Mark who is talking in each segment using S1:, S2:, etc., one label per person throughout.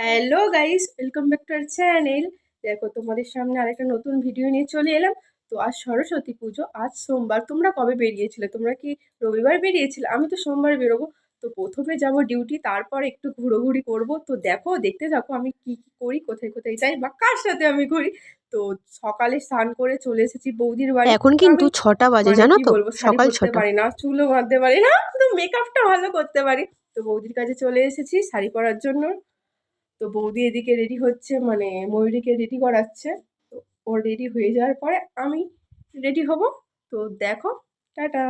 S1: Hello guys, welcome back to our channel. দেখো, তোমাদের সামনে আরেকটা নতুন ভিডিও নিয়ে চলে এলাম। তো আজ সরস্বতী পুজো, আজ সোমবার। তোমরা কবে বেরিয়েছিলে? তোমরা কি রবিবার বেরিয়েছিলে? আমি তো সোমবার বেরোবো। তো প্রথমে যাব ডিউটি, তারপর একটু ঘোরাঘুরি করব। তো দেখো, দেখতে থাকো আমি কি কি করি, কোথায় কোথায় যাই বা কার সাথে আমি ঘুরি। তো সকালে স্নান করে চলে এসেছি বৌদির বাড়ি।
S2: এখন
S1: তো
S2: কিন্তু
S1: আমি
S2: 6টা বাজে,
S1: মানে
S2: জানো
S1: কি
S2: তো?
S1: বলবো, শাড়ি
S2: সকাল
S1: পরতে
S2: 6টা।
S1: পারি না, চুলও বাঁধতে পারি না, শুধু মেকআপটা ভালো করতে পারি। তো বৌদির কাছে চলে এসেছি শাড়ি পরার জন্য। তো বৌদি এদিকে রেডি হচ্ছে, মানে ময়ূরীকে রেডি করাচ্ছে। তো ও রেডি হয়ে যাওয়ার পরে আমি রেডি হব। তো দেখো, টাটা।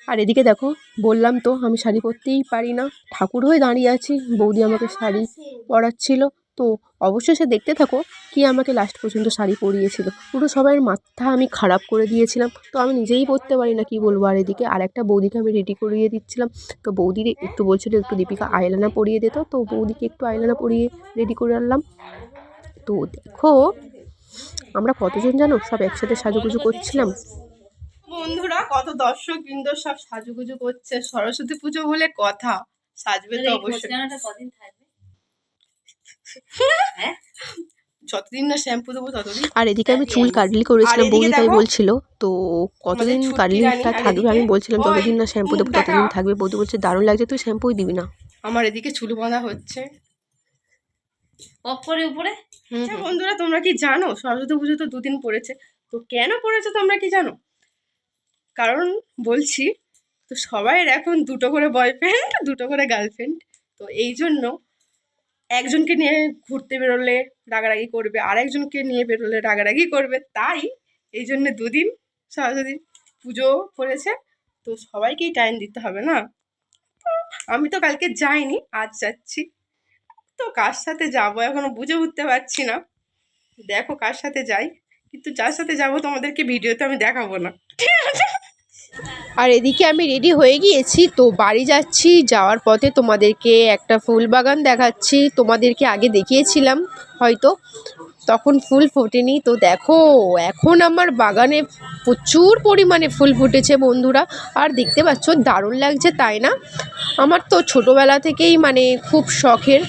S2: আর এদিকে দেখো, বললাম তো আমি শাড়ি পরতেই পারি না, ঠাকুর হয়ে দাঁড়িয়ে আছি, বৌদি আমাকে শাড়ি পরাচ্ছিল। তো অবশ্যই সে দেখতে থাকো কি আমাকে লাস্ট পর্যন্ত শাড়ি পরিয়েছিল। পুরো সবাইয়ের মাথা আমি খারাপ করে দিয়েছিলাম। তো আমি নিজেই পরতে পারি না, কি বলবো। আর এদিকে আর একটা বৌদিকে আমি রেডি করিয়ে দিচ্ছিলাম। তো বৌদির একটু বলছিল একটু দীপিকা আইলানা পরিয়ে দিত, তো বৌদিকে একটু আইলানা পরিয়ে রেডি করে আনলাম। তো দেখো, আমরা কতজন জানো সব একসাথে সাজুগুজু করছিলাম।
S1: বন্ধুরা, কত দর্শক বৃন্দ সব সাজুগুজু করছে, সরস্বতী পুজো বলে কথা। সাজবে তো অবশ্যই। যতদিন না শ্যাম্পু দেবো ততদিন।
S2: আর এদিকে আমি চুল কার্লি করেছিলাম, বৌদি তাই বলছিল। তো কতদিন কার্লিটা থাকবে? আমি বলছিলাম যতদিন না শ্যাম্পু দেবো ততদিন থাকবে। বৌদি বলছে দারুণ লাগছে, তুই শ্যাম্পুই দিবি না।
S1: আমার এদিকে চুল বাঁধা হচ্ছে উপরে। বন্ধুরা, তোমরা কি জানো সরস্বতী পুজো তো দুদিন পড়েছে? তো কেন পড়েছে তোমরা কি জানো? কারণ বলছি, তো সবাইয়ের এখন দুটো করে বয়ফ্রেন্ড, দুটো করে গার্লফ্রেন্ড। তো এই জন্য একজনকে নিয়ে ঘুরতে বেরোলে রাগারাগি করবে, আর একজনকে নিয়ে বেরোলে রাগারাগি করবে। তাই এই জন্য দুদিন সরস্বতী পুজো পড়েছে। তো সবাইকেই টাইম দিতে হবে না? তো আমি তো কালকে যাইনি, আজ যাচ্ছি। তো কার সাথে যাবো এখনো বুঝে উঠতে পারছি না। দেখো কার সাথে যাই, কিন্তু যার সাথে যাবো তোমাদেরকে ভিডিওতে আমি দেখাবো না, ঠিক আছে?
S2: আর এদিকে আমি রেডি হয়ে গিয়েছি, তো বাড়ি যাচ্ছি। যাওয়ার পথে তোমাদেরকে একটা ফুল বাগান দেখাচ্ছি। তোমাদেরকে আগে দেখিয়েছিলাম হয়তো, তখন ফুল ফোটেনি। তো দেখো, এখন আমার বাগানে প্রচুর পরিমাণে ফুল ফুটেছে বন্ধুরা। আর দেখতে পাচ্ছ দারুণ লাগছে, তাই না? আমার তো ছোটোবেলা থেকেই মানে খুব শখের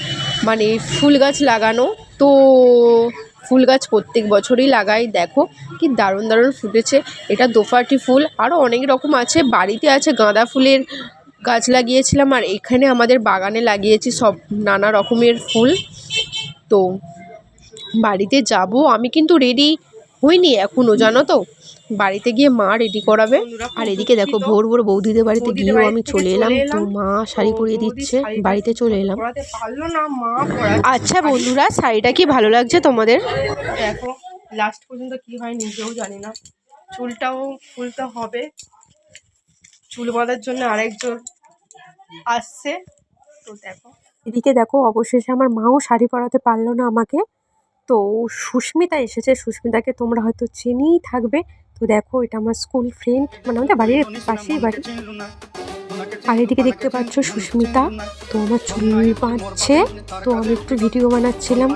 S2: মানে ফুল গাছ লাগানো। তো ফুল গাছ প্রত্যেক বছরই লাগাই। দেখো কি দারুণ দারুণ ফুটেছে। এটা দোপাটি ফুল, আরও অনেক রকম আছে। বাড়িতে আছে গাঁদা ফুলের গাছ লাগিয়েছিলাম, আর এখানে আমাদের বাগানে লাগিয়েছি সব নানা রকমের ফুল। তো বাড়িতে যাব, আমি কিন্তু রেডি হইনি এখনও, জানো তো। বাড়িতে গিয়ে মা রেডি করাবে। আর এদিকে দেখো, ভোর ভোর বৌদিদের বাড়িতে গিয়েও আমি চলে এলাম। তো মা শাড়ি পরিয়ে দিচ্ছে, বাড়িতে চলে এলাম। আচ্ছা বন্ধুরা, শাড়িটা কি ভালো লাগছে তোমাদের?
S1: দেখো লাস্ট পর্যন্ত কি হয় নিজেও জানি না। চুলটাও খুলতে হবে, চুল বাঁধার জন্য আরেকজন আসছে। তো দেখো,
S2: এদিকে দেখো, অবশেষে আমার মাও শাড়ি পরাতে পারলো না আমাকে। তো সুস্মিতা এসেছে, সুস্মিতাকে তোমরা হয়তো চেনেই থাকবে। তো দেখো, এটা আমার স্কুল ফ্রেন্ড, মানে আমাদের বাড়ির পাশেই বাড়ি। আর এদিকে দেখতে পাচ্ছ সুস্মিতা, তো আমার চুল বাঁধছে। তো আমি একটু ভিডিও বানাচ্ছিলাম।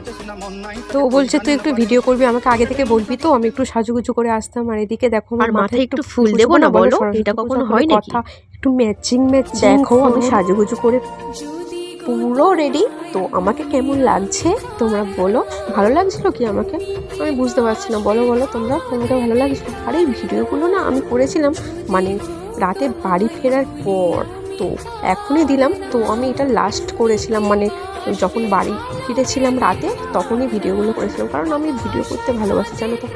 S2: তো ও বলছে তুই একটু ভিডিও করবি, আমাকে আগে থেকে বলবি তো আমি একটু সাজুগুজু করে আসতাম। আর এদিকে দেখো, আমার মাথায় একটু ফুল দেবো না বলো? এটা কখনো হয় নাকি? একটু ম্যাচিং ম্যাচিং। দেখো আমি সাজুগুজু করে পুরো রেডি। তো আমাকে কেমন লাগছে তোমরা বলো? ভালো লাগছিল কি আমাকে? আমি বুঝতে পারছি না, বলো বলো তোমরা, তোমাকে ভালো লাগছিল? আর এই ভিডিওগুলো না আমি করেছিলাম মানে রাতে বাড়ি ফেরার পর। তো এখনই দিলাম। তো আমি এটা লাস্ট করেছিলাম মানে যখন বাড়ি ফিরেছিলাম রাতে, তখনই ভিডিওগুলো করেছিলাম। কারণ আমি ভিডিও করতে ভালোবাসি, জানো তো।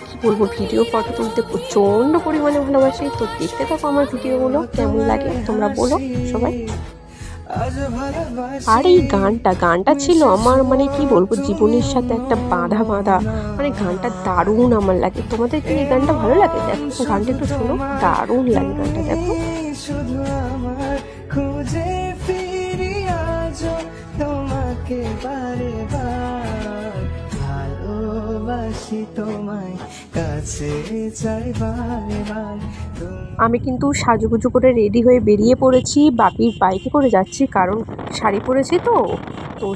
S2: কী বলবো, ভিডিও ফটো তুলতে প্রচণ্ড পরিমাণে ভালোবাসি। তো দেখতে থাকো আমার ভিডিওগুলো, কেমন লাগে তোমরা বলো সবাই। আর এই গানটা ছিল আমার মানে কি বলবো, জীবনের সাথে একটা বাঁধা মানে গানটা দারুণ আমার লাগে। তোমাদের কি এই গানটা ভালো লাগে? দেখো গানটা একটু শোনো, দারুণ লাগে গানটা। দেখো শুধু আমার খুঁজে ফিরি আজ তোমাকে বারে বার, ভালোবাসি তোমায়, কাছে চাই বারে বার। আমি কিন্তু সাজুগুজু করে রেডি হয়ে বেরিয়ে পড়েছি, বাপির বাইকে করে যাচ্ছি, কারণ শাড়ি পরেছি। তো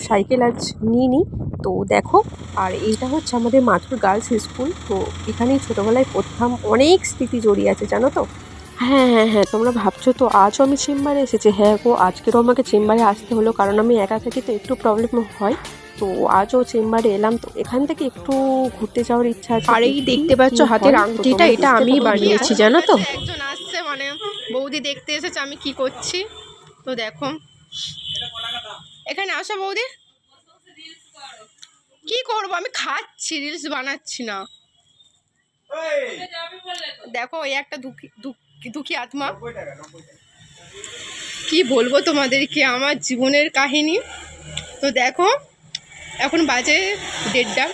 S2: সাইকেল আজ নিয়ে নিই। তো দেখো, আর এইটা হচ্ছে আমাদের মাথুর গার্লস স্কুল। তো এখানেই ছোটোবেলায় পড়তাম, অনেক স্মৃতি জড়িয়ে আছে জানো তো। হ্যাঁ হ্যাঁ হ্যাঁ, তোমরা ভাবছো তো আজও আমি চেম্বারে এসেছি। হ্যাঁ গো, আজকেরও আমাকে চেম্বারে আসতে হলো, কারণ আমি একা থাকি তো একটু প্রবলেম হয়। তো আজও চেম্বারে এলাম, তো এখান থেকে একটু ঘুরতে যাওয়ার ইচ্ছা আছে।
S1: আর এই
S2: দেখি
S1: দেখতে পাচ্ছ
S2: কি
S1: হাতের
S2: হয়, তো
S1: আংটিটা,
S2: তোমরা
S1: এটা
S2: দেখতে
S1: আমি
S2: থাকো
S1: বানিয়েছি
S2: ভিডিওটা।
S1: জানো তো। একজন আসছে মানে বৌদি দেখতে এসেছে আমি কি করছি। তো দেখো, এখানে আসো বৌদি। কি করবো, আমি খাচ্ছি, রিলস বানাচ্ছি না। দেখো এই একটা দুঃখী দুঃখী আত্মা। কি বলবো তোমাদেরকে আমার জীবনের কাহিনী। তো দেখো এখন বাজে 1:30,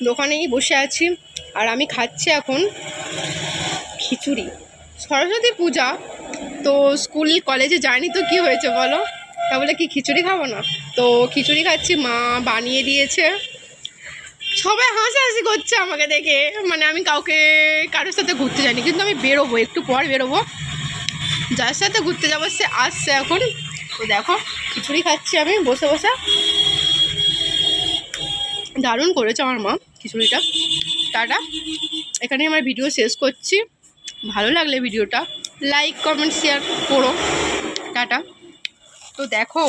S1: দোকানেই বসে আছি আর আমি খাচ্ছি এখন খিচুড়ি। সরস্বতী পূজা, তো স্কুল কলেজে যাইনি তো কি হয়েছে বলো, তা বলে কি খিচুড়ি খাবো না? তো খিচুড়ি খাচ্ছি, মা বানিয়ে দিয়েছে। সবাই হাসাহাসি করছে আমাকে দেখে, মানে আমি কারোর সাথে ঘুরতে যাইনি, কিন্তু আমি বেরোবো, একটু পর বেরোবো। যার সাথে ঘুরতে যাবো সে আসছে এখন। তো দেখো খিচুড়ি খাচ্ছি আমি বসে বসে। দারুণ করেছে আমার মা খিচুড়িটা। টাটা, এখানে আমার ভিডিও শেষ করছি। ভালো লাগলে ভিডিওটা লাইক কমেন্ট শেয়ার করো। টাটা। তো দেখো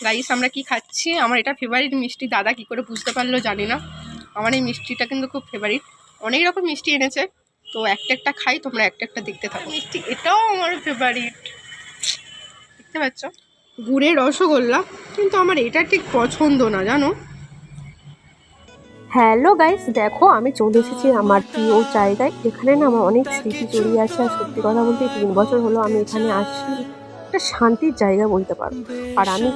S1: গাইস আমরা কি খাচ্ছি, আমার এটা ফেভারিট মিষ্টি। দাদা কি করে বুঝতে পারলো জানি না, আমার এই মিষ্টিটা কিন্তু খুব ফেভারিট। অনেক রকম মিষ্টি এনেছে, তো একটা একটা খাই, তোমরা একটা একটা দেখতে থাকো। মিষ্টি এটাও আমার ফেভারিট, দেখতে পাচ্ছ, গুড়ের রসগোল্লা, কিন্তু আমার এটা ঠিক পছন্দ না জানো।
S2: হ্যালো গাইস, দেখো আমি চলে এসেছি আমার প্রিয় জায়গায়। এখানে না আমার অনেক স্মৃতি জড়িয়ে আছে, আর সত্যি কথা বলতে 3 বছর হলো আমি এখানে আসছি। একটা শান্তির জায়গা বলতে পারো। আর আমি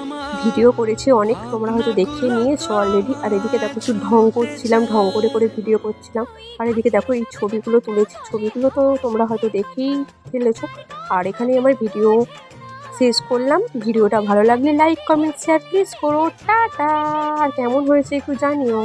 S2: ভিডিও করেছি অনেক, তোমরা হয়তো দেখিয়ে নিয়েছো অলরেডি। আর এদিকে দেখো একটু ঢং করছিলাম, ঢং করে করে ভিডিও করছিলাম। আর এদিকে দেখো এই ছবিগুলো তুলেছি, ছবিগুলো তো তোমরা হয়তো দেখেই ফেলেছো। আর এখানে আমার ভিডিও শেষ করলাম। ভিডিওটা ভালো লাগলে লাইক কমেন্ট শেয়ার প্লিজ করো। টাটা। আর কেমন হয়েছে একটু জানিও।